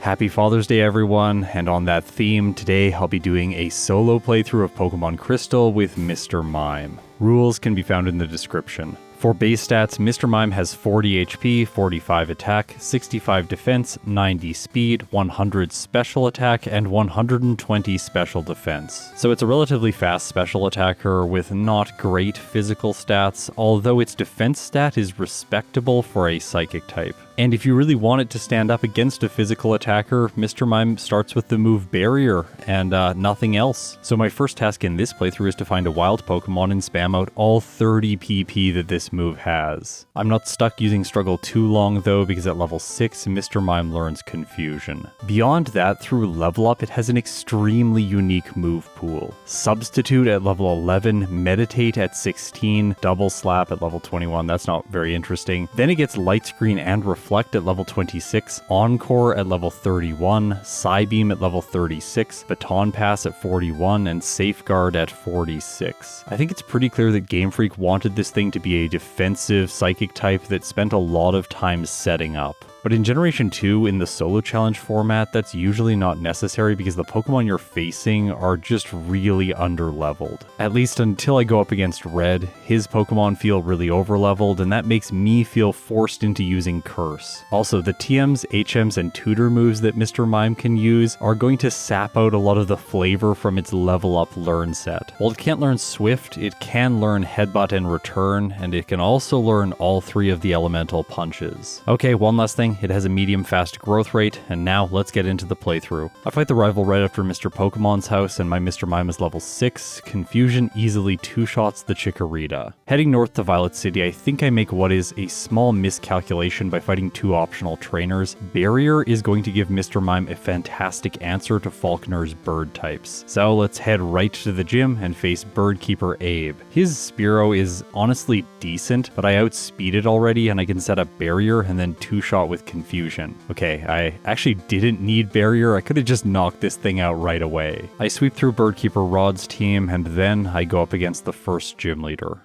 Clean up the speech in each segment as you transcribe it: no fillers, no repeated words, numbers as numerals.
Happy Father's Day everyone, and on that theme, today I'll be doing a solo playthrough of Pokemon Crystal with Mr. Mime. Rules can be found in the description. For base stats, Mr. Mime has 40 HP, 45 attack, 65 defense, 90 speed, 100 special attack, and 120 special defense. So it's a relatively fast special attacker with not great physical stats, although its defense stat is respectable for a psychic type. And if you really want it to stand up against a physical attacker, Mr. Mime starts with the move Barrier and nothing else. So my first task in this playthrough is to find a wild Pokemon and spam out all 30 PP that this move has. I'm not stuck using Struggle too long though, because at level 6, Mr. Mime learns Confusion. Beyond that, through level up, it has an extremely unique move pool. Substitute at level 11, Meditate at 16, Double Slap at level 21, that's not very interesting. Then it gets Light Screen and Reflect at level 26, Encore at level 31, Psybeam at level 36, Baton Pass at 41, and Safeguard at 46. I think it's pretty clear that Game Freak wanted this thing to be a defensive psychic type that spent a lot of time setting up. But in Generation 2, in the solo challenge format, that's usually not necessary because the Pokemon you're facing are just really underleveled. At least until I go up against Red, his Pokemon feel really overleveled, and that makes me feel forced into using Curse. Also, the TMs, HMs, and Tutor moves that Mr. Mime can use are going to sap out a lot of the flavor from its level up learn set. While it can't learn Swift, it can learn Headbutt and Return, and it can also learn all 3 of the elemental punches. Okay, one last thing. It has a medium fast growth rate, and now let's get into the playthrough. I fight the rival right after Mr. Pokemon's house, and my Mr. Mime is level 6. Confusion easily 2-shots the Chikorita. Heading north to Violet City, I think I make what is a small miscalculation by fighting 2 optional trainers. Barrier is going to give Mr. Mime a fantastic answer to Falkner's bird types. So let's head right to the gym and face Birdkeeper Abe. His Spearow is honestly decent, but I outspeed it already, and I can set up Barrier and then 2-shot with Confusion. Okay, I actually didn't need Barrier, I could have just knocked this thing out right away. I sweep through Birdkeeper Rod's team, and then I go up against the first gym leader.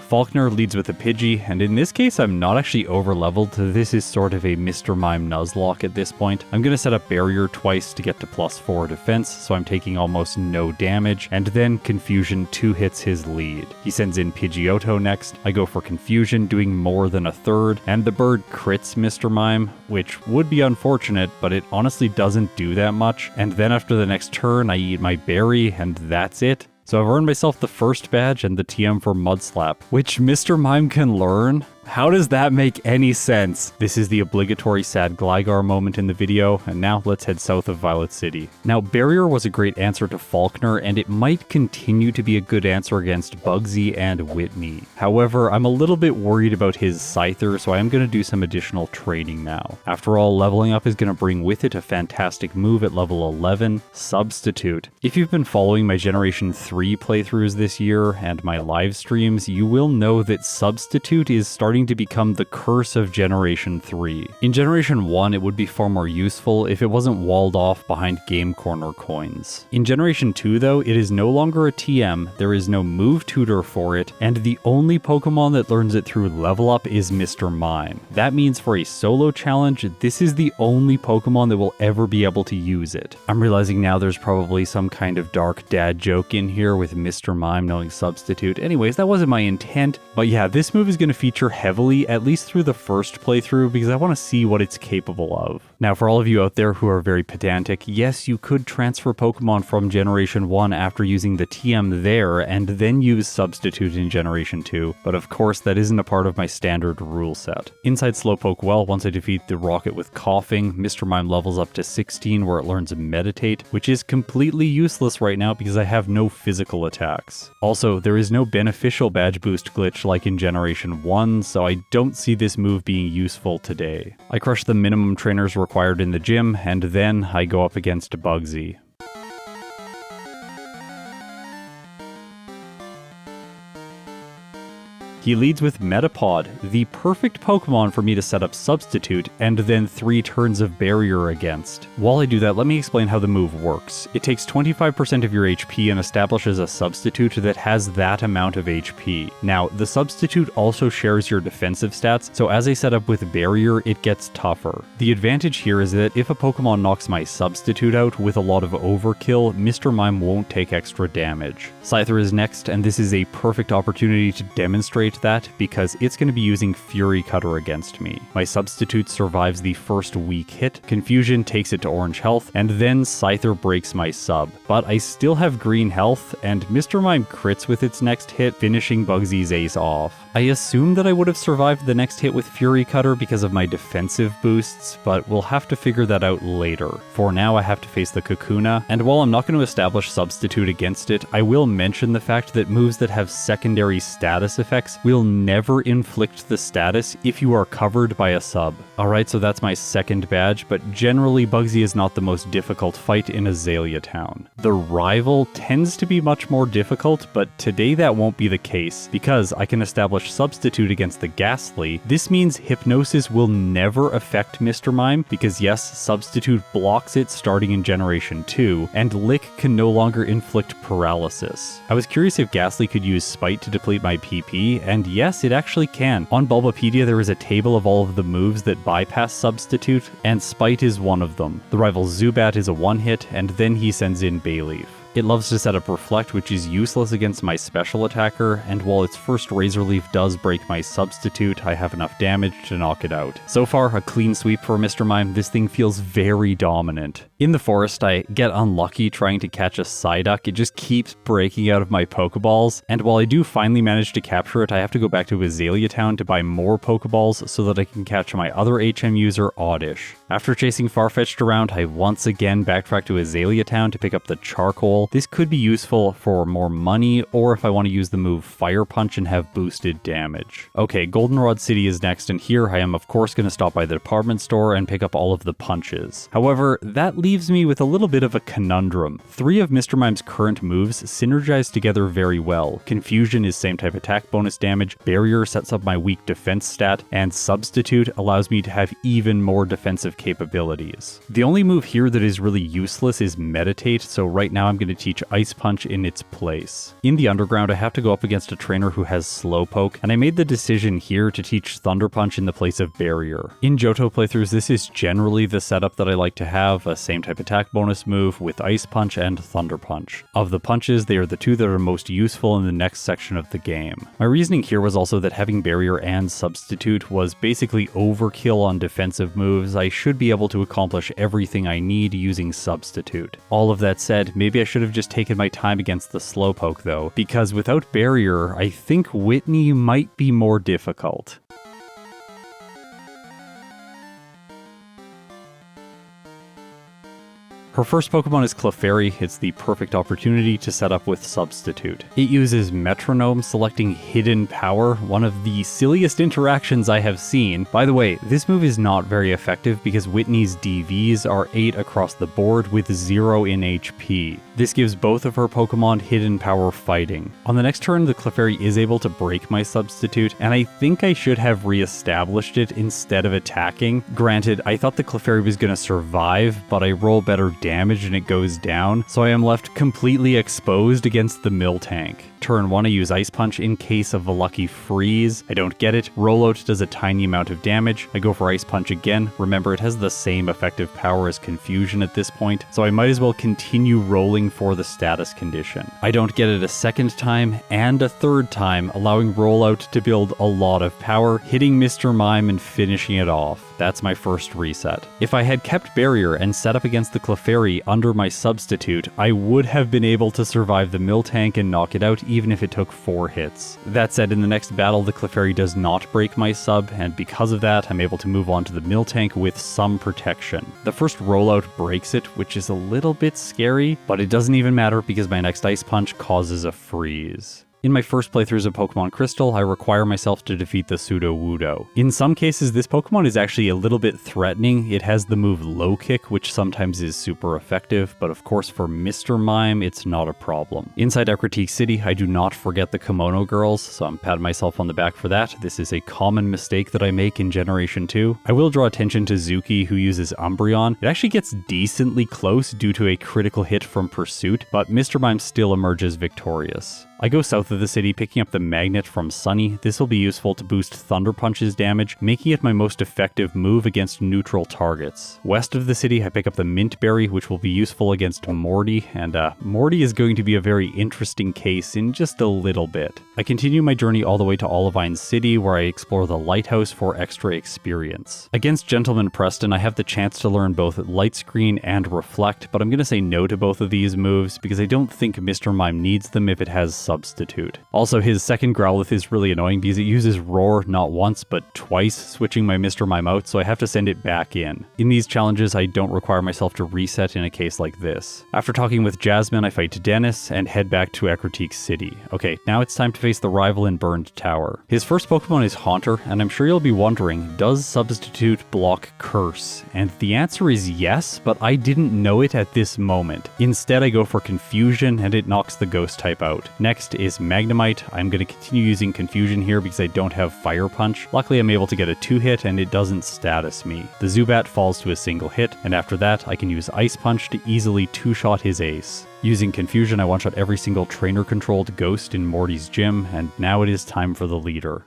Falkner leads with a Pidgey, and in this case I'm not actually overleveled, this is sort of a Mr. Mime Nuzlocke at this point. I'm going to set up Barrier twice to get to +4 defense, so I'm taking almost no damage, and then Confusion 2 hits his lead. He sends in Pidgeotto next, I go for Confusion, doing more than a third, and the bird crits Mr. Mime, which would be unfortunate, but it honestly doesn't do that much, and then after the next turn I eat my berry, and that's it. So I've earned myself the first badge and the TM for Mud Slap, which Mr. Mime can learn? How does that make any sense? This is the obligatory sad Gligar moment in the video, and now let's head south of Violet City. Now, Barrier was a great answer to Falkner, and it might continue to be a good answer against Bugsy and Whitney. However, I'm a little bit worried about his Scyther, so I am going to do some additional training now. After all, leveling up is going to bring with it a fantastic move at level 11, Substitute. If you've been following my Generation 3 playthroughs this year and my live streams, you will know that Substitute is starting to become the curse of Generation 3. In Generation 1, it would be far more useful if it wasn't walled off behind Game Corner coins. In Generation 2 though, it is no longer a TM, there is no move tutor for it, and the only Pokemon that learns it through level up is Mr. Mime. That means for a solo challenge, this is the only Pokemon that will ever be able to use it. I'm realizing now there's probably some kind of dark dad joke in here with Mr. Mime knowing Substitute. Anyways, that wasn't my intent, but yeah, this move is going to feature heavily, at least through the first playthrough, because I want to see what it's capable of. Now, for all of you out there who are very pedantic, yes, you could transfer Pokemon from Generation 1 after using the TM there, and then use Substitute in Generation 2, but of course that isn't a part of my standard rule set. Inside Slowpoke Well, once I defeat the Rocket with Coughing, Mr. Mime levels up to 16 where it learns Meditate, which is completely useless right now because I have no physical attacks. Also, there is no beneficial badge boost glitch like in Generation 1, so I don't see this move being useful today. I crush the minimum trainers required in the gym, and then I go up against Bugsy. He leads with Metapod, the perfect Pokemon for me to set up Substitute and then 3 turns of Barrier against. While I do that, let me explain how the move works. It takes 25% of your HP and establishes a substitute that has that amount of HP. Now, the substitute also shares your defensive stats, so as I set up with Barrier, it gets tougher. The advantage here is that if a Pokemon knocks my substitute out with a lot of overkill, Mr. Mime won't take extra damage. Scyther is next, and this is a perfect opportunity to demonstrate that because it's going to be using Fury Cutter against me. My substitute survives the first weak hit, Confusion takes it to orange health, and then Scyther breaks my sub. But I still have green health, and Mr. Mime crits with its next hit, finishing Bugsy's ace off. I assume that I would have survived the next hit with Fury Cutter because of my defensive boosts, but we'll have to figure that out later. For now, I have to face the Kakuna, and while I'm not going to establish substitute against it, I will mention the fact that moves that have secondary status effects will never inflict the status if you are covered by a sub. Alright, so that's my second badge, but generally Bugsy is not the most difficult fight in Azalea Town. The rival tends to be much more difficult, but today that won't be the case, because I can establish substitute against the Ghastly. This means Hypnosis will never affect Mr. Mime, because yes, substitute blocks it starting in Generation 2, and Lick can no longer inflict paralysis. I was curious if Ghastly could use Spite to deplete my PP, and yes, it actually can. On Bulbapedia there is a table of all of the moves that bypass substitute, and Spite is one of them. The rival Zubat is a one-hit, and then he sends in Bayleaf. It loves to set up Reflect, which is useless against my special attacker, and while its first Razor Leaf does break my substitute, I have enough damage to knock it out. So far, a clean sweep for Mr. Mime. This thing feels very dominant. In the forest, I get unlucky trying to catch a Psyduck. It just keeps breaking out of my Pokeballs, and while I do finally manage to capture it, I have to go back to Azalea Town to buy more Pokeballs so that I can catch my other HM user, Oddish. After chasing Farfetch'd around, I once again backtrack to Azalea Town to pick up the Charcoal. This could be useful for more money, or if I want to use the move Fire Punch and have boosted damage. Okay, Goldenrod City is next, and here I am of course going to stop by the department store and pick up all of the punches. However, that leaves me with a little bit of a conundrum. 3 of Mr. Mime's current moves synergize together very well. Confusion is same type attack bonus damage, Barrier sets up my weak defense stat, and Substitute allows me to have even more defensive capabilities. The only move here that is really useless is Meditate, so right now I'm going to teach Ice Punch in its place. In the underground, I have to go up against a trainer who has Slowpoke, and I made the decision here to teach Thunder Punch in the place of Barrier. In Johto playthroughs, this is generally the setup that I like to have, a same type attack bonus move with Ice Punch and Thunder Punch. Of the punches, they are the 2 that are most useful in the next section of the game. My reasoning here was also that having Barrier and Substitute was basically overkill on defensive moves. I should be able to accomplish everything I need using Substitute. All of that said, maybe I should have just taken my time against the Slowpoke though, because without Barrier, I think Whitney might be more difficult. Her first Pokemon is Clefairy. It's the perfect opportunity to set up with Substitute. It uses Metronome, selecting Hidden Power, one of the silliest interactions I have seen. By the way, this move is not very effective because Whitney's DVs are 8 across the board with 0 in HP. This gives both of her Pokemon Hidden Power fighting. On the next turn, the Clefairy is able to break my Substitute, and I think I should have re-established it instead of attacking. Granted, I thought the Clefairy was going to survive, but I roll better damage and it goes down, so I am left completely exposed against the Miltank. Turn 1, I use Ice Punch in case of a lucky freeze. I don't get it. Rollout does a tiny amount of damage. I go for Ice Punch again. Remember, it has the same effective power as Confusion at this point, so I might as well continue rolling for the status condition. I don't get it a second time and a third time, allowing Rollout to build a lot of power, hitting Mr. Mime and finishing it off. That's my first reset. If I had kept Barrier and set up against the Clefairy under my Substitute, I would have been able to survive the Miltank and knock it out even if it took 4 hits. That said, in the next battle, the Clefairy does not break my sub, and because of that, I'm able to move on to the Miltank with some protection. The first rollout breaks it, which is a little bit scary, but it doesn't even matter because my next Ice Punch causes a freeze. In my first playthroughs of Pokemon Crystal, I require myself to defeat the Pseudo-Wudo. In some cases, this Pokemon is actually a little bit threatening. It has the move Low Kick, which sometimes is super effective, but of course for Mr. Mime, it's not a problem. Inside Ecruteak City, I do not forget the Kimono Girls, so I'm patting myself on the back for that. This is a common mistake that I make in Generation 2. I will draw attention to Zuki, who uses Umbreon. It actually gets decently close due to a critical hit from Pursuit, but Mr. Mime still emerges victorious. I go south of the city, picking up the Magnet from Sunny. This will be useful to boost Thunder Punch's damage, making it my most effective move against neutral targets. West of the city, I pick up the Mint Berry, which will be useful against Morty, and Morty is going to be a very interesting case in just a little bit. I continue my journey all the way to Olivine City, where I explore the Lighthouse for extra experience. Against Gentleman Preston, I have the chance to learn both Light Screen and Reflect, but I'm going to say no to both of these moves because I don't think Mr. Mime needs them if it has Substitute. Also, his second Growlithe is really annoying because it uses Roar not once but twice, switching my Mr. Mime out, so I have to send it back in. In these challenges, I don't require myself to reset in a case like this. After talking with Jasmine, I fight Dennis and head back to Ecruteak City. Okay, now it's time to face the rival in Burned Tower. His first Pokemon is Haunter, and I'm sure you'll be wondering, does Substitute block Curse? And the answer is yes, but I didn't know it at this moment. Instead, I go for Confusion, and it knocks the Ghost type out. Next is Magnemite. I'm going to continue using Confusion here because I don't have Fire Punch. Luckily, I'm able to get a 2-hit and it doesn't status me. The Zubat falls to a single hit, and after that, I can use Ice Punch to easily 2-shot his ace. Using Confusion, I one-shot every single trainer-controlled ghost in Morty's gym, and now it is time for the leader.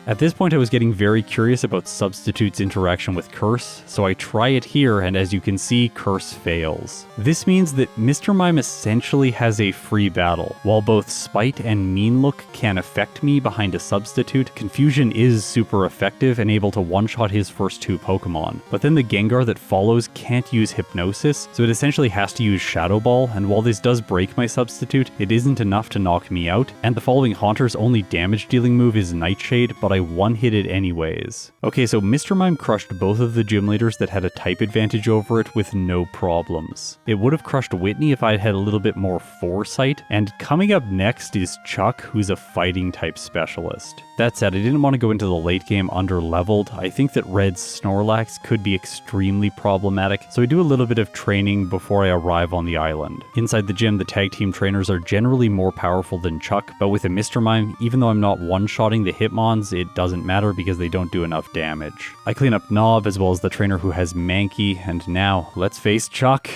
At this point I was getting very curious about Substitute's interaction with Curse, so I try it here, and as you can see, Curse fails. This means that Mr. Mime essentially has a free battle. While both Spite and Mean Look can affect me behind a Substitute, Confusion is super effective and able to one-shot his first two Pokemon. But then the Gengar that follows can't use Hypnosis, so it essentially has to use Shadow Ball, and while this does break my Substitute, it isn't enough to knock me out, and the following Haunter's only damage-dealing move is Nightshade, but I one-hit it anyways. Okay, so Mr. Mime crushed both of the gym leaders that had a type advantage over it with no problems. It would have crushed Whitney if I had had a little bit more foresight, and coming up next is Chuck, who's a fighting type specialist. That said, I didn't want to go into the late game under-leveled. I think that Red's Snorlax could be extremely problematic, so I do a little bit of training before I arrive on the island. Inside the gym, the tag team trainers are generally more powerful than Chuck, but with a Mr. Mime, even though I'm not one-shotting the Hitmons, it doesn't matter because they don't do enough damage. I clean up Knob as well as the trainer who has Mankey, and now, let's face Chuck.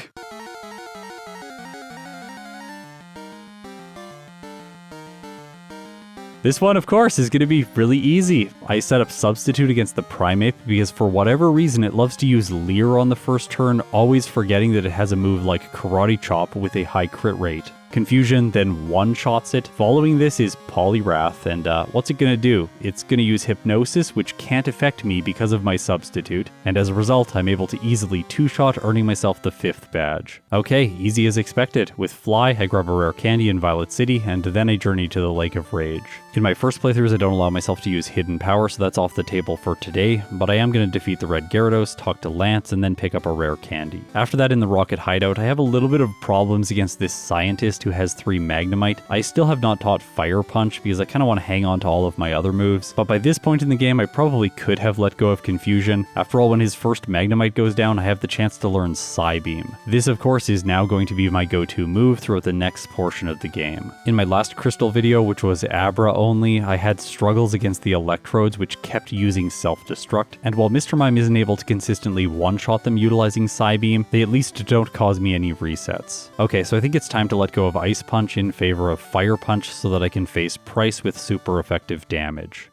This one, of course, is going to be really easy. I set up Substitute against the Primeape because for whatever reason it loves to use Leer on the first turn, always forgetting that it has a move like Karate Chop with a high crit rate. Confusion then one-shots it. Following this is Poliwrath, and what's it gonna do? It's gonna use Hypnosis, which can't affect me because of my Substitute, and as a result, I'm able to easily two-shot, earning myself the 5th badge. Okay, easy as expected. With Fly, I grab a rare candy in Violet City, and then I journey to the Lake of Rage. In my first playthroughs, I don't allow myself to use Hidden Power, so that's off the table for today, but I am gonna defeat the Red Gyarados, talk to Lance, and then pick up a rare candy. After that, in the Rocket Hideout, I have a little bit of problems against this scientist who has 3 Magnemite. I still have not taught Fire Punch because I kind of want to hang on to all of my other moves, but by this point in the game I probably could have let go of Confusion. After all, when his first Magnemite goes down, I have the chance to learn Psybeam. This of course is now going to be my go-to move throughout the next portion of the game. In my last Crystal video, which was Abra only, I had struggles against the Electrodes which kept using Self-Destruct, and while Mr. Mime isn't able to consistently one-shot them utilizing Psybeam, they at least don't cause me any resets. Okay, so I think it's time to let go of Ice Punch in favor of Fire Punch so that I can face Pryce with super effective damage.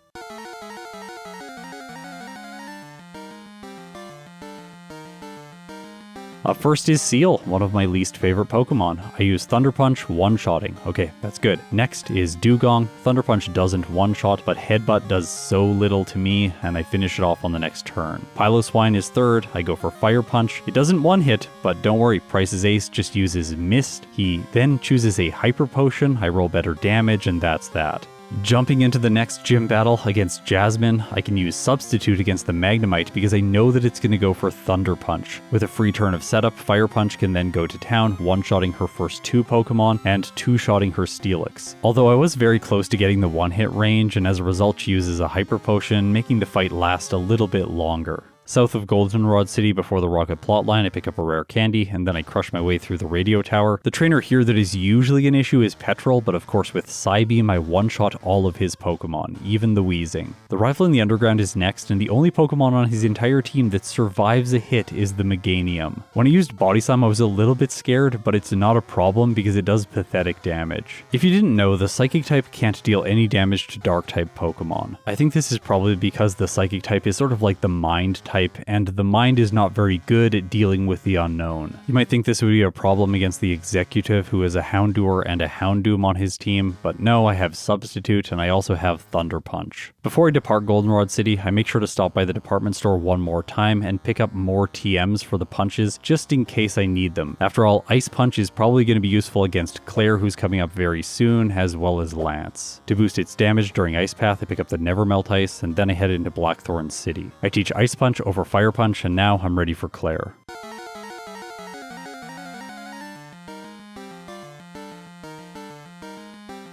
Up first is Seal, one of my least favorite Pokemon. I use Thunder Punch, one-shotting. Okay, that's good. Next is Dugong. Thunder Punch doesn't one-shot, but Headbutt does so little to me, and I finish it off on the next turn. Piloswine is third. I go for Fire Punch. It doesn't one-hit, but don't worry, Pryce's ace just uses Mist. He then chooses a Hyper Potion. I roll better damage, and that's that. Jumping into the next gym battle against Jasmine, I can use Substitute against the Magnemite because I know that it's going to go for Thunder Punch. With a free turn of setup, Fire Punch can then go to town, one-shotting her first 2 Pokemon and 2-shotting her Steelix. Although I was very close to getting the one-hit range, and as a result she uses a Hyper Potion, making the fight last a little bit longer. South of Goldenrod City before the Rocket plotline, I pick up a rare candy, and then I crush my way through the radio tower. The trainer here that is usually an issue is Petrol, but of course with Psybeam I one-shot all of his Pokemon, even the Weezing. The rival in the underground is next, and the only Pokemon on his entire team that survives a hit is the Meganium. When I used Body Slam I was a little bit scared, but it's not a problem because it does pathetic damage. If you didn't know, the Psychic type can't deal any damage to Dark type Pokemon. I think this is probably because the Psychic type is sort of like the Mind type, and the mind is not very good at dealing with the unknown. You might think this would be a problem against the Executive, who has a Houndour and a Houndoom on his team, but no, I have Substitute and I also have Thunder Punch. Before I depart Goldenrod City, I make sure to stop by the department store one more time and pick up more TMs for the punches just in case I need them. After all, Ice Punch is probably going to be useful against Clair, who's coming up very soon, as well as Lance. To boost its damage during Ice Path, I pick up the Nevermelt Ice, and then I head into Blackthorn City. I teach Ice Punch over Fire Punch, and now I'm ready for Clair.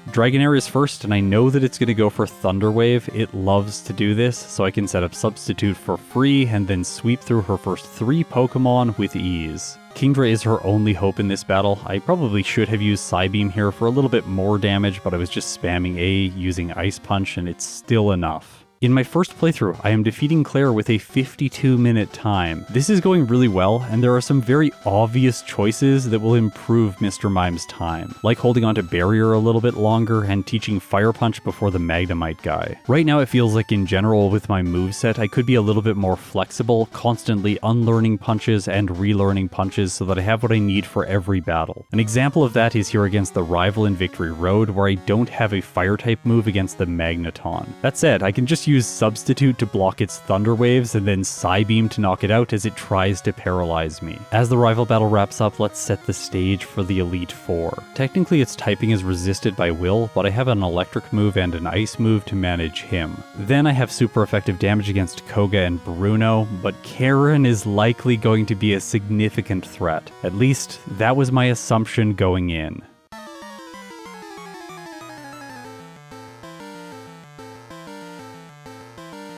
Dragonair is first, and I know that it's going to go for Thunder Wave. It loves to do this, so I can set up Substitute for free and then sweep through her first 3 Pokemon with ease. Kingdra is her only hope in this battle. I probably should have used Psybeam here for a little bit more damage, but I was just spamming A using Ice Punch, and it's still enough. In my first playthrough, I am defeating Clair with a 52-minute time. This is going really well, and there are some very obvious choices that will improve Mr. Mime's time, like holding onto Barrier a little bit longer and teaching Fire Punch before the Magnemite guy. Right now it feels like in general with my moveset I could be a little bit more flexible, constantly unlearning punches and relearning punches so that I have what I need for every battle. An example of that is here against the rival in Victory Road, where I don't have a Fire-type move against the Magneton. That said, I can just use Substitute to block its Thunder Waves and then Psybeam to knock it out as it tries to paralyze me. As the rival battle wraps up, let's set the stage for the Elite Four. Technically its typing is resisted by Will, but I have an electric move and an ice move to manage him. Then I have super effective damage against Koga and Bruno, but Karen is likely going to be a significant threat. At least, that was my assumption going in.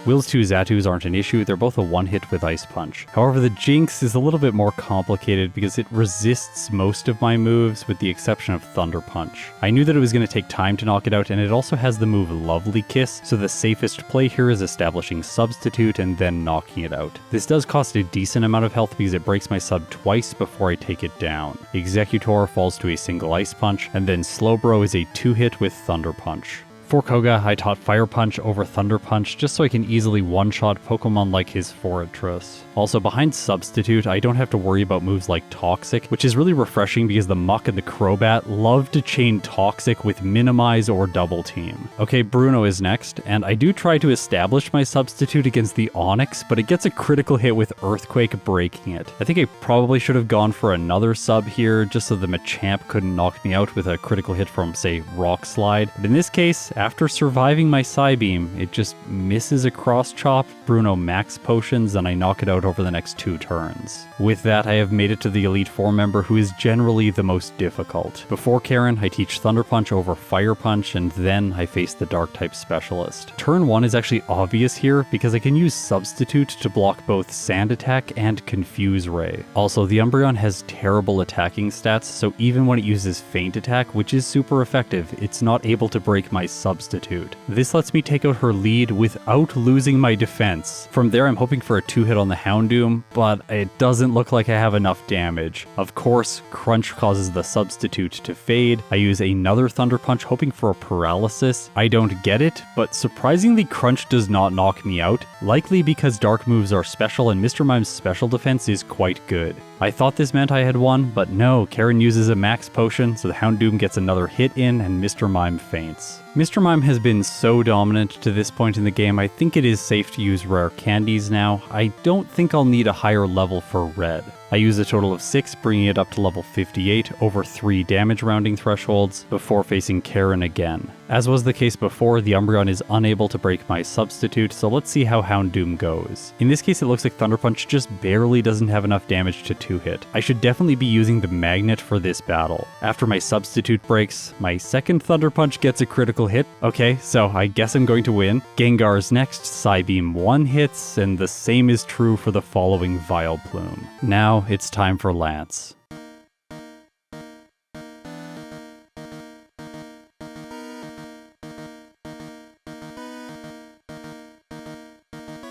Will's 2 Zatus aren't an issue, they're both a one-hit with Ice Punch. However, the Jinx is a little bit more complicated because it resists most of my moves with the exception of Thunder Punch. I knew that it was going to take time to knock it out, and it also has the move Lovely Kiss, so the safest play here is establishing Substitute and then knocking it out. This does cost a decent amount of health because it breaks my sub twice before I take it down. Executor falls to a single Ice Punch, and then Slowbro is a 2-hit with Thunder Punch. For Koga, I taught Fire Punch over Thunder Punch just so I can easily one-shot Pokemon like his Forretress. Also, behind Substitute, I don't have to worry about moves like Toxic, which is really refreshing because the Muck and the Crobat love to chain Toxic with Minimize or Double Team. Okay, Bruno is next, and I do try to establish my Substitute against the Onix, but it gets a critical hit with Earthquake breaking it. I think I probably should have gone for another sub here just so the Machamp couldn't knock me out with a critical hit from, say, Rock Slide. But in this case, after surviving my Psybeam, it just misses a Cross Chop, Bruno max potions, and I knock it out over the next 2 turns. With that, I have made it to the Elite Four member who is generally the most difficult. Before Karen, I teach Thunder Punch over Fire Punch, and then I face the Dark-type specialist. Turn 1 is actually obvious here because I can use Substitute to block both Sand Attack and Confuse Ray. Also, the Umbreon has terrible attacking stats, so even when it uses Feint Attack, which is super effective, it's not able to break my Substitute. This lets me take out her lead without losing my defense. From there, I'm hoping for a 2-hit on the Houndoom, but it doesn't look like I have enough damage. Of course, Crunch causes the Substitute to fade. I use another Thunder Punch hoping for a paralysis. I don't get it, but surprisingly Crunch does not knock me out, likely because dark moves are special and Mr. Mime's special defense is quite good. I thought this meant I had won, but no, Karen uses a max potion, so the Houndoom gets another hit in and Mr. Mime faints. Mr. Mime has been so dominant to this point in the game, I think it is safe to use rare candies now. I don't think I'll need a higher level for red. I use a total of 6, bringing it up to level 58 over 3 damage rounding thresholds before facing Karen again. As was the case before, the Umbreon is unable to break my substitute, so let's see how Houndoom goes. In this case, it looks like Thunder Punch just barely doesn't have enough damage to 2-hit. I should definitely be using the Magnet for this battle. After my substitute breaks, my second Thunder Punch gets a critical hit. Okay, so I guess I'm going to win. Gengar's next, Psybeam 1 hits, and the same is true for the following Vileplume. Now it's time for Lance.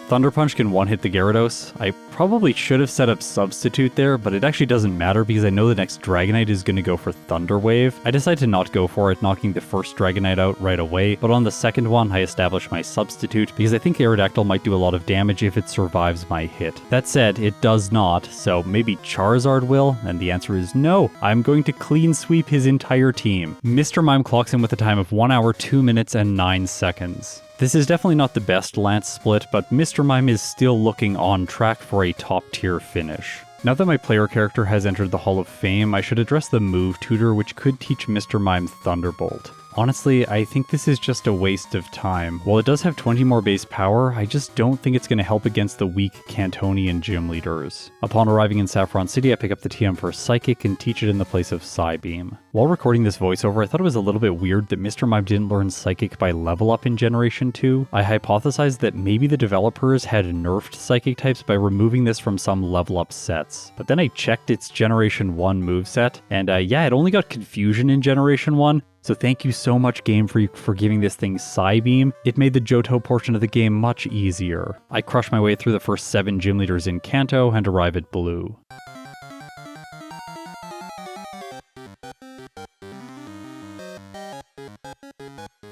Thunder Punch can one-hit the Gyarados. I probably should have set up Substitute there, but it actually doesn't matter because I know the next Dragonite is going to go for Thunder Wave. I decided to not go for it, knocking the first Dragonite out right away, but on the second one I established my Substitute because I think Aerodactyl might do a lot of damage if it survives my hit. That said, it does not, so maybe Charizard will, and the answer is no. I'm going to clean sweep his entire team. Mr. Mime clocks in with a time of 1 hour, 2 minutes, and 9 seconds. This is definitely not the best Lance split, but Mr. Mime is still looking on track for a top-tier finish. Now that my player character has entered the Hall of Fame, I should address the move tutor, which could teach Mr. Mime Thunderbolt. Honestly, I think this is just a waste of time. While it does have 20 more base power, I just don't think it's going to help against the weak Cantonian gym leaders. Upon arriving in Saffron City, I pick up the TM for Psychic and teach it in the place of Psybeam. While recording this voiceover, I thought it was a little bit weird that Mr. Mime didn't learn Psychic by level up in Generation 2. I hypothesized that maybe the developers had nerfed Psychic types by removing this from some level up sets. But then I checked its Generation 1 moveset, and yeah, it only got Confusion in Generation 1, so thank you so much Game Freak for giving this thing Psybeam. It made the Johto portion of the game much easier. I crush my way through the first 7 gym leaders in Kanto and arrive at Blue.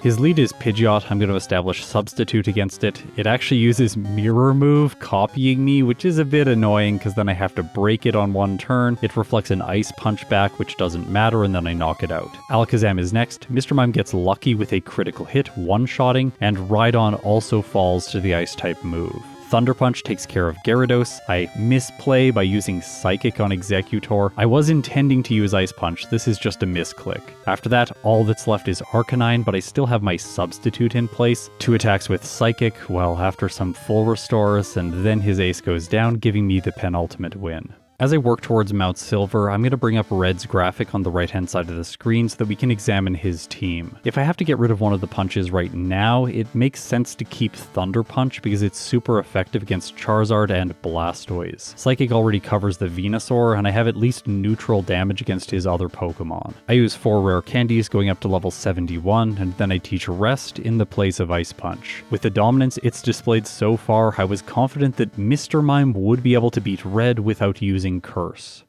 His lead is Pidgeot. I'm going to establish Substitute against it. It actually uses Mirror Move, copying me, which is a bit annoying because then I have to break it on one turn. It reflects an Ice Punch back, which doesn't matter, and then I knock it out. Alakazam is next. Mr. Mime gets lucky with a critical hit, one-shotting, and Rhydon also falls to the Ice-type move. Thunder Punch takes care of Gyarados. I misplay by using Psychic on Executor. I was intending to use Ice Punch, this is just a misclick. After that, all that's left is Arcanine, but I still have my Substitute in place. 2 attacks with Psychic, well, after some full restores, and then his ace goes down, giving me the penultimate win. As I work towards Mount Silver, I'm going to bring up Red's graphic on the right-hand side of the screen so that we can examine his team. If I have to get rid of one of the punches right now, it makes sense to keep Thunder Punch because it's super effective against Charizard and Blastoise. Psychic already covers the Venusaur, and I have at least neutral damage against his other Pokemon. I use 4 rare candies going up to level 71, and then I teach Rest in the place of Ice Punch. With the dominance it's displayed so far, I was confident that Mr. Mime would be able to beat Red without using Curse.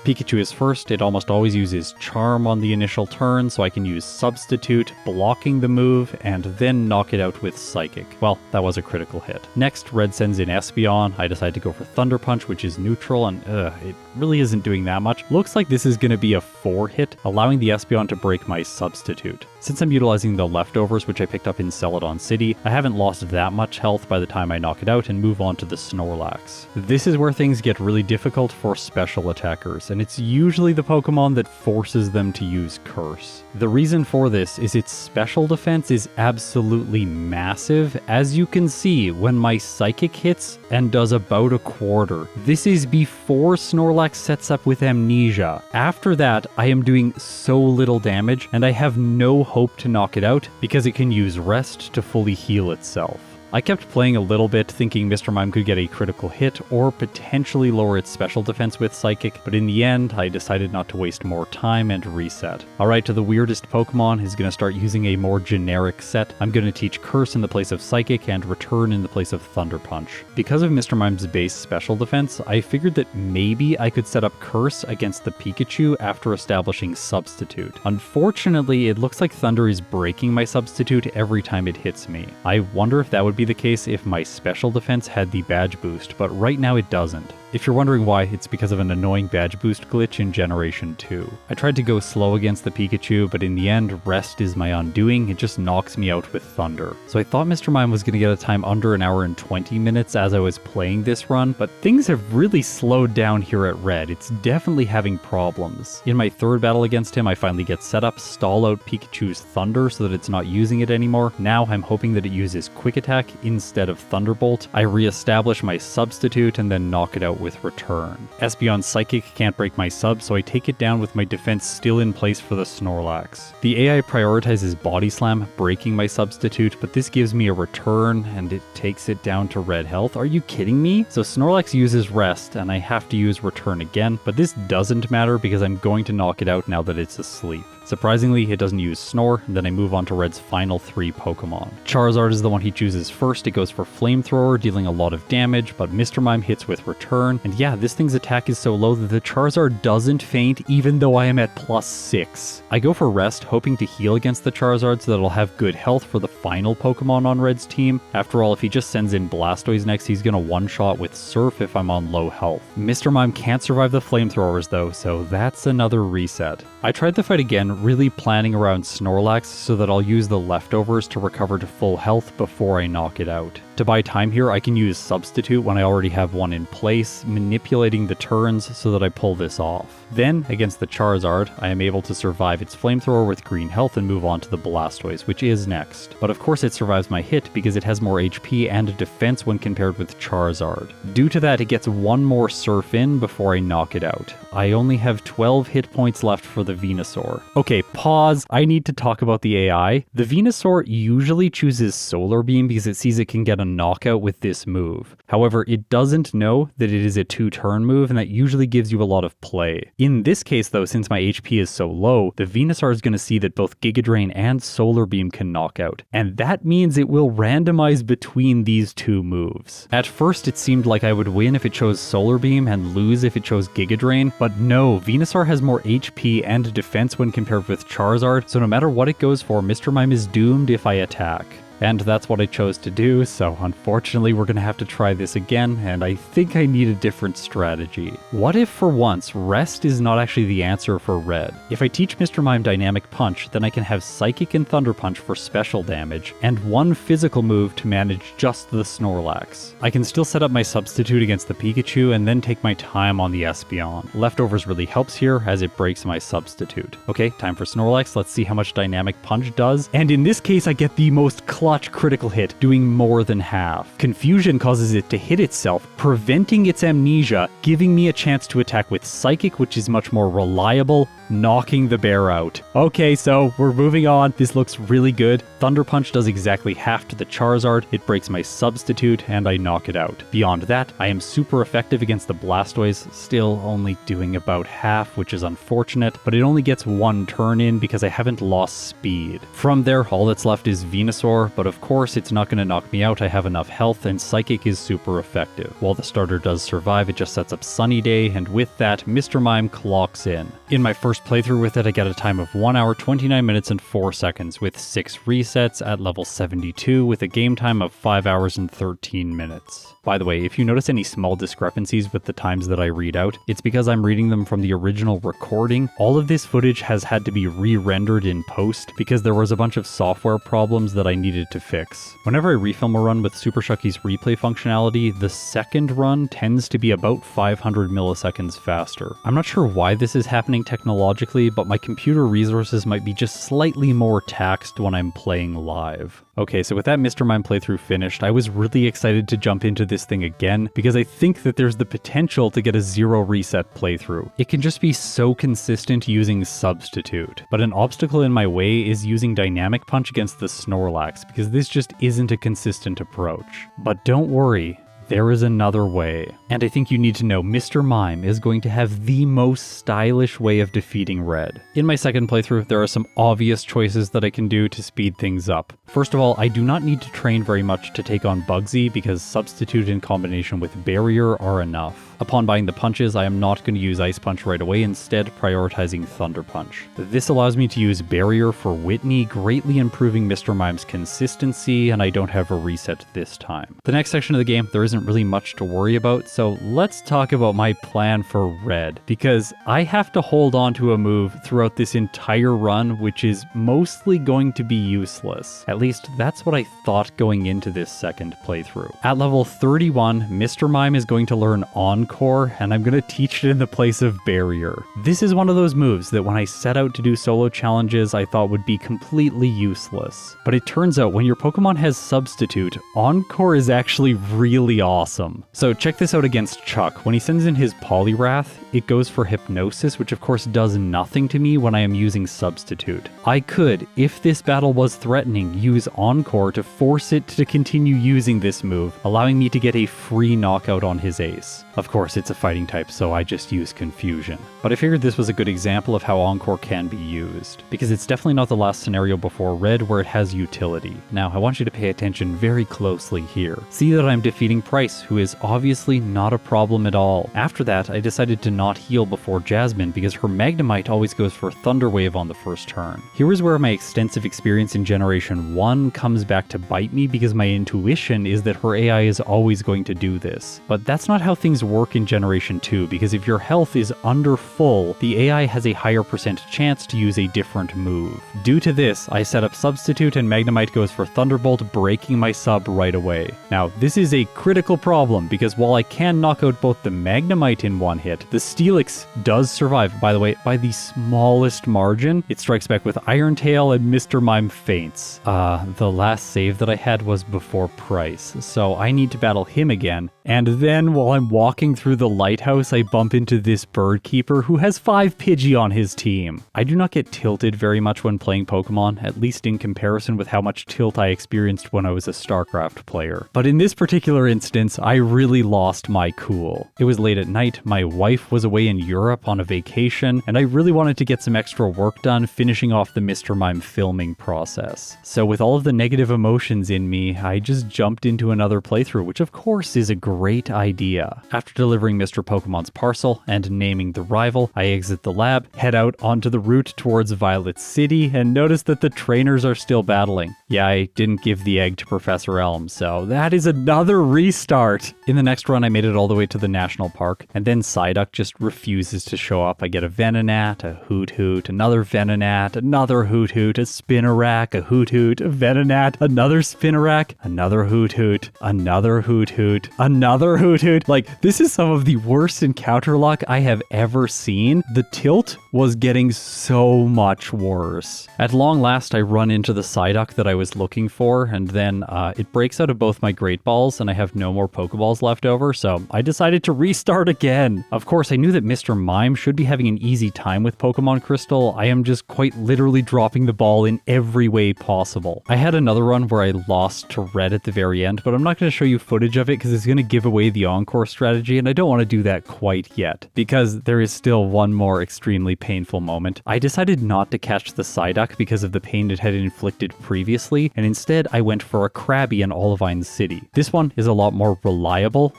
Pikachu is first. It almost always uses Charm on the initial turn, so I can use Substitute, blocking the move, and then knock it out with Psychic. Well, that was a critical hit. Next, Red sends in Espeon. I decide to go for Thunder Punch, which is neutral, and it really isn't doing that much. Looks like this is going to be a 4-hit, allowing the Espeon to break my Substitute. Since I'm utilizing the leftovers, which I picked up in Celadon City, I haven't lost that much health by the time I knock it out and move on to the Snorlax. This is where things get really difficult for special attackers, and it's usually the Pokemon that forces them to use Curse. The reason for this is its special defense is absolutely massive, as you can see when my Psychic hits and does about a quarter. This is before Snorlax sets up with Amnesia. After that, I am doing so little damage, and I have no hope to knock it out because it can use Rest to fully heal itself. I kept playing a little bit, thinking Mr. Mime could get a critical hit or potentially lower its special defense with Psychic, but in the end, I decided not to waste more time and reset. Alright, to the weirdest Pokemon is going to start using a more generic set. I'm going to teach Curse in the place of Psychic and Return in the place of Thunder Punch. Because of Mr. Mime's base special defense, I figured that maybe I could set up Curse against the Pikachu after establishing Substitute. Unfortunately, it looks like Thunder is breaking my Substitute every time it hits me. I wonder if that would be the case if my special defense had the badge boost, but right now it doesn't. If you're wondering why, it's because of an annoying badge boost glitch in Generation 2. I tried to go slow against the Pikachu, but in the end, rest is my undoing. It just knocks me out with Thunder. So I thought Mr. Mime was going to get a time under an hour and 20 minutes as I was playing this run, but things have really slowed down here at Red. It's definitely having problems. In my third battle against him, I finally get set up, stall out Pikachu's Thunder so that it's not using it anymore. Now I'm hoping that it uses Quick Attack instead of Thunderbolt. I re-establish my substitute and then knock it out with Return. Espeon Psychic can't break my sub, so I take it down with my defense still in place for the Snorlax. The AI prioritizes Body Slam, breaking my substitute, but this gives me a Return and it takes it down to red health. Are you kidding me? So Snorlax uses Rest and I have to use Return again, but this doesn't matter because I'm going to knock it out now that it's asleep. Surprisingly, it doesn't use Snore, and then I move on to Red's final 3 Pokemon. Charizard is the one he chooses first. It goes for Flamethrower, dealing a lot of damage, but Mr. Mime hits with Return, and yeah, this thing's attack is so low that the Charizard doesn't faint even though I am at +6. I go for Rest, hoping to heal against the Charizard so that I'll have good health for the final Pokemon on Red's team. After all, if he just sends in Blastoise next, he's gonna one-shot with Surf if I'm on low health. Mr. Mime can't survive the Flamethrowers though, so that's another reset. I tried the fight again, really planning around Snorlax so that I'll use the leftovers to recover to full health before I knock it out. To buy time here, I can use Substitute when I already have one in place, manipulating the turns so that I pull this off. Then, against the Charizard, I am able to survive its Flamethrower with green health and move on to the Blastoise, which is next. But of course it survives my hit because it has more HP and defense when compared with Charizard. Due to that, it gets one more Surf in before I knock it out. I only have 12 hit points left for the Venusaur. Okay, pause. I need to talk about the AI. The Venusaur usually chooses Solar Beam because it sees it can get a knockout with this move. However, it doesn't know that it is a 2-turn move, and that usually gives you a lot of play. In this case though, since my HP is so low, the Venusaur is going to see that both Giga Drain and Solar Beam can knock out, and that means it will randomize between these two moves. At first it seemed like I would win if it chose Solar Beam and lose if it chose Giga Drain, but no, Venusaur has more HP and defense when compared with Charizard, so no matter what it goes for, Mr. Mime is doomed if I attack. And that's what I chose to do, so unfortunately we're going to have to try this again, and I think I need a different strategy. What if for once, Rest is not actually the answer for Red? If I teach Mr. Mime Dynamic Punch, then I can have Psychic and Thunder Punch for special damage, and one physical move to manage just the Snorlax. I can still set up my substitute against the Pikachu and then take my time on the Espeon. Leftovers really helps here as it breaks my substitute. Okay, time for Snorlax, let's see how much Dynamic Punch does, and in this case I get the most clutch critical hit, doing more than half. Confusion causes it to hit itself, preventing its amnesia, giving me a chance to attack with Psychic, which is much more reliable, knocking the bear out. Okay, so we're moving on. This looks really good. Thunder Punch does exactly half to the Charizard, it breaks my substitute, and I knock it out. Beyond that, I am super effective against the Blastoise, still only doing about half, which is unfortunate, but it only gets one turn in because I haven't lost speed. From there, all that's left is Venusaur, but of course it's not going to knock me out. I have enough health, and Psychic is super effective. While the starter does survive, it just sets up Sunny Day, and with that, Mr. Mime clocks in. In my first playthrough with it, I got a time of 1 hour, 29 minutes, and 4 seconds, with 6 resets at level 72, with a game time of 5 hours and 13 minutes. By the way, if you notice any small discrepancies with the times that I read out, it's because I'm reading them from the original recording. All of this footage has had to be re-rendered in post because there was a bunch of software problems that I needed to fix. Whenever I refilm a run with Super Shucky's replay functionality, the second run tends to be about 500 milliseconds faster. I'm not sure why this is happening technologically, but my computer resources might be just slightly more taxed when I'm playing live. Okay, so with that Mr. Mime playthrough finished, I was really excited to jump into this thing again because I think that there's the potential to get a 0 reset playthrough. It can just be so consistent using Substitute. But an obstacle in my way is using Dynamic Punch against the Snorlax because this just isn't a consistent approach. But don't worry, there is another way. And I think you need to know Mr. Mime is going to have the most stylish way of defeating Red. In my second playthrough, there are some obvious choices that I can do to speed things up. First of all, I do not need to train very much to take on Bugsy because Substitute in combination with Barrier are enough. Upon buying the punches, I am not going to use Ice Punch right away, instead prioritizing Thunder Punch. This allows me to use Barrier for Whitney, greatly improving Mr. Mime's consistency, and I don't have a reset this time. The next section of the game, there isn't really much to worry about, so let's talk about my plan for Red, because I have to hold on to a move throughout this entire run, which is mostly going to be useless. At least that's what I thought going into this second playthrough. At level 31, Mr. Mime is going to learn Encore, and I'm going to teach it in the place of Barrier. This is one of those moves that when I set out to do solo challenges, I thought would be completely useless. But it turns out when your Pokemon has Substitute, Encore is actually really awesome. So check this out against Chuck. When he sends in his Poliwrath, it goes for Hypnosis, which of course does nothing to me when I am using Substitute. I could, if this battle was threatening, use Encore to force it to continue using this move, allowing me to get a free knockout on his ace. Of course, it's a fighting type, so I just use Confusion. But I figured this was a good example of how Encore can be used, because it's definitely not the last scenario before Red where it has utility. Now, I want you to pay attention very closely here. See that I'm defeating Pryce, who is obviously not a problem at all. After that, I decided to not heal before Jasmine because her Magnemite always goes for Thunder Wave on the first turn. Here is where my extensive experience in Generation 1 comes back to bite me, because my intuition is that her AI is always going to do this. But that's not how things work in Generation 2, because if your health is under full, the AI has a higher % chance to use a different move. Due to this, I set up Substitute and Magnemite goes for Thunderbolt, breaking my sub right away. Now, this is a critical problem, because while I can knock out both the Magnemite in one hit, the Steelix does survive, by the way, by the smallest margin. It strikes back with Iron Tail and Mr. Mime faints. The last save that I had was before Pryce, so I need to battle him again. And then while I'm walking through the lighthouse, I bump into this bird keeper who has 5 Pidgey on his team. I do not get tilted very much when playing Pokemon, at least in comparison with how much tilt I experienced when I was a StarCraft player. But in this particular instance, I really lost my cool. It was late at night, my wife was away in Europe on a vacation, and I really wanted to get some extra work done finishing off the Mr. Mime filming process. So with all of the negative emotions in me, I just jumped into another playthrough, which of course is a great idea. After delivering Mr. Pokemon's parcel and naming the rival, I exit the lab, head out onto the route towards Violet City, and notice that the trainers are still battling. Yeah, I didn't give the egg to Professor Elm, so that is another restart! In the next run, I made it all the way to the national park, and then Psyduck just refuses to show up. I get a Venonat, a Hoot-Hoot, another Venonat, another Hoot-Hoot, a Spinarak, a Hoot-Hoot, a Venonat, another Spinarak, another Hoot-Hoot, another Hoot-Hoot, another Hoot-Hoot. Like, this is some of the worst encounter luck I have ever seen. The tilt was getting so much worse. At long last, I run into the Psyduck that I was looking for, and then it breaks out of both my Great Balls, and I have no more Pokeballs left over, so I decided to restart again. Of course, I knew that Mr. Mime should be having an easy time with Pokemon Crystal. I am just quite literally dropping the ball in every way possible. I had another run where I lost to Red at the very end, but I'm not going to show you footage of it because it's going to give away the Encore strategy, and I don't want to do that quite yet, because there is still one more extremely painful moment. I decided not to catch the Psyduck because of the pain it had inflicted previously, and instead I went for a Krabby in Olivine City. This one is a lot more reliable,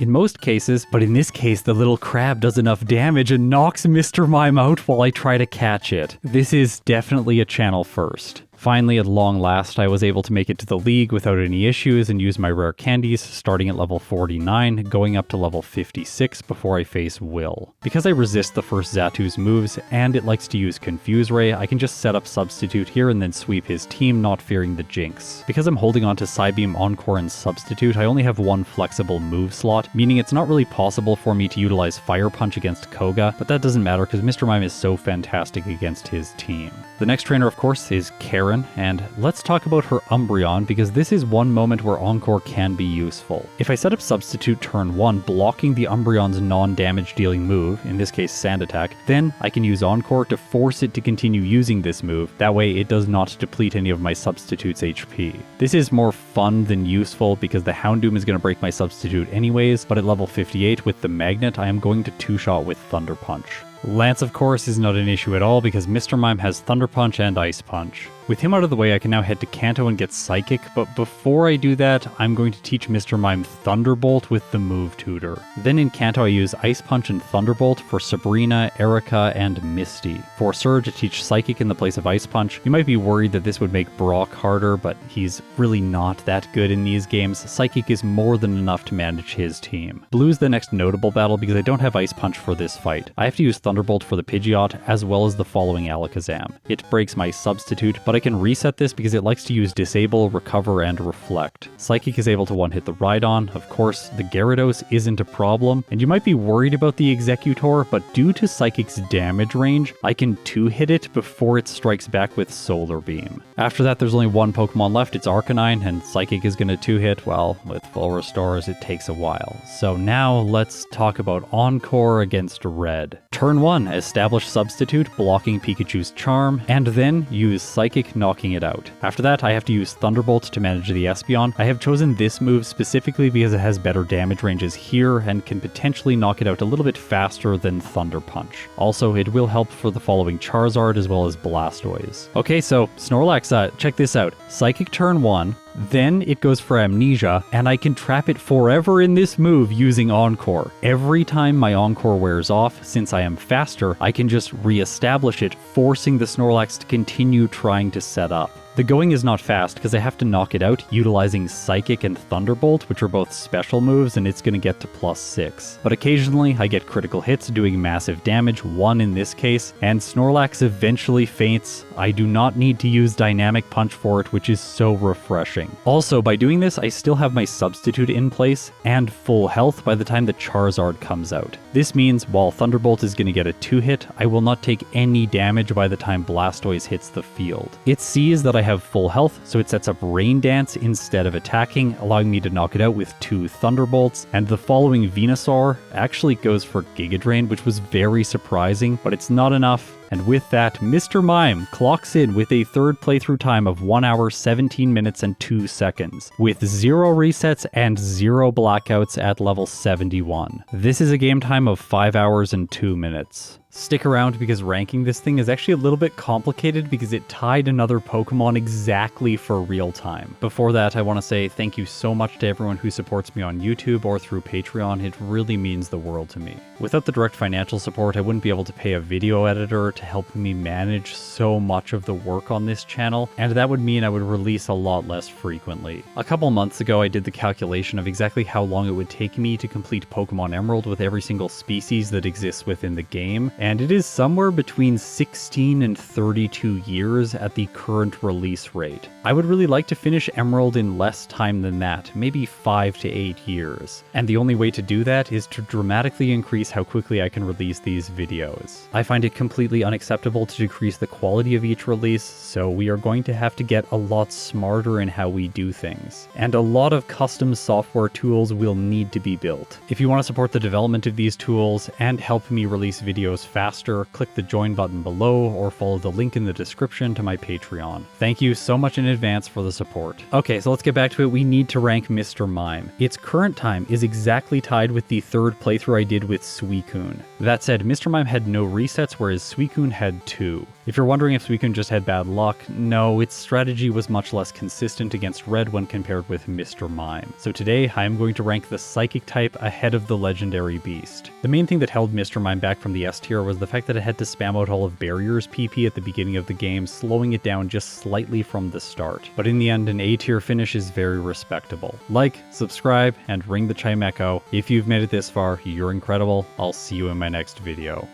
in most cases, but in this case the little crab does enough damage and knocks Mr. Mime out while I try to catch it. This is definitely a channel first. Finally, at long last, I was able to make it to the league without any issues and use my rare candies, starting at level 49, going up to level 56 before I face Will. Because I resist the first Zatu's moves, and it likes to use Confuse Ray, I can just set up Substitute here and then sweep his team, not fearing the Jinx. Because I'm holding on to Psybeam, Encore, and Substitute, I only have one flexible move slot, meaning it's not really possible for me to utilize Fire Punch against Koga, but that doesn't matter because Mr. Mime is so fantastic against his team. The next trainer, of course, is Karen, and let's talk about her Umbreon, because this is one moment where Encore can be useful. If I set up Substitute turn 1, blocking the Umbreon's non-damage dealing move, in this case Sand Attack, then I can use Encore to force it to continue using this move. That way it does not deplete any of my Substitute's HP. This is more fun than useful because the Houndoom is going to break my Substitute anyways, but at level 58 with the Magnet, I am going to two-shot with Thunder Punch. Lance, of course, is not an issue at all because Mr. Mime has Thunder Punch and Ice Punch. With him out of the way, I can now head to Kanto and get Psychic, but before I do that, I'm going to teach Mr. Mime Thunderbolt with the Move Tutor. Then in Kanto, I use Ice Punch and Thunderbolt for Sabrina, Erica, and Misty. For Surge, I teach Psychic in the place of Ice Punch. You might be worried that this would make Brock harder, but he's really not that good in these games. Psychic is more than enough to manage his team. Blue's the next notable battle because I don't have Ice Punch for this fight. I have to use Thunderbolt for the Pidgeot, as well as the following Alakazam. It breaks my Substitute, but I can reset this because it likes to use Disable, Recover, and Reflect. Psychic is able to one-hit the Rhydon. Of course, the Gyarados isn't a problem, and you might be worried about the Executor, but due to Psychic's damage range, I can two-hit it before it strikes back with Solar Beam. After that, there's only one Pokemon left, it's Arcanine, and Psychic is going to two-hit. Well, with full restores, it takes a while. So now let's talk about Encore against Red. Turn 1, establish Substitute, blocking Pikachu's Charm, and then use Psychic, knocking it out. After that, I have to use Thunderbolt to manage the Espeon. I have chosen this move specifically because it has better damage ranges here and can potentially knock it out a little bit faster than Thunder Punch. Also, it will help for the following Charizard as well as Blastoise. Okay, so Snorlax, check this out. Psychic turn 1, then it goes for Amnesia, and I can trap it forever in this move using Encore. Every time my Encore wears off, since I am faster, I can just re-establish it, forcing the Snorlax to continue trying to set up. The going is not fast because I have to knock it out utilizing Psychic and Thunderbolt, which are both special moves, and it's going to get to +6. But occasionally I get critical hits doing massive damage, 1 in this case, and Snorlax eventually faints. I do not need to use Dynamic Punch for it, which is so refreshing. Also, by doing this, I still have my Substitute in place and full health by the time the Charizard comes out. This means while Thunderbolt is going to get a 2-hit, I will not take any damage by the time Blastoise hits the field. It sees that I have full health, so it sets up Rain Dance instead of attacking, allowing me to knock it out with 2 Thunderbolts, and the following Venusaur actually goes for Giga Drain, which was very surprising, but it's not enough. And with that, Mr. Mime clocks in with a third playthrough time of 1 hour, 17 minutes, and 2 seconds, with 0 resets and 0 blackouts at level 71. This is a game time of 5 hours and 2 minutes. Stick around because ranking this thing is actually a little bit complicated because it tied another Pokemon exactly for real time. Before that, I want to say thank you so much to everyone who supports me on YouTube or through Patreon. It really means the world to me. Without the direct financial support, I wouldn't be able to pay a video editor to help me manage so much of the work on this channel, and that would mean I would release a lot less frequently. A couple months ago, I did the calculation of exactly how long it would take me to complete Pokemon Emerald with every single species that exists within the game, and it is somewhere between 16 and 32 years at the current release rate. I would really like to finish Emerald in less time than that, maybe 5 to 8 years. And the only way to do that is to dramatically increase how quickly I can release these videos. I find it completely unacceptable to decrease the quality of each release, so we are going to have to get a lot smarter in how we do things. And a lot of custom software tools will need to be built. If you want to support the development of these tools and help me release videos faster, click the join button below or follow the link in the description to my Patreon. Thank you so much in advance for the support. Okay, so let's get back to it. We need to rank Mr. Mime. Its current time is exactly tied with the third playthrough I did with Suicune. That said, Mr. Mime had no resets, whereas Suicune had 2. If you're wondering if Suicune just had bad luck, no, its strategy was much less consistent against Red when compared with Mr. Mime. So today, I am going to rank the Psychic type ahead of the Legendary Beast. The main thing that held Mr. Mime back from the S tier was the fact that it had to spam out all of Barrier's PP at the beginning of the game, slowing it down just slightly from the start. But in the end, an A tier finish is very respectable. Like, subscribe, and ring the chime echo. If you've made it this far, you're incredible. I'll see you in my next video.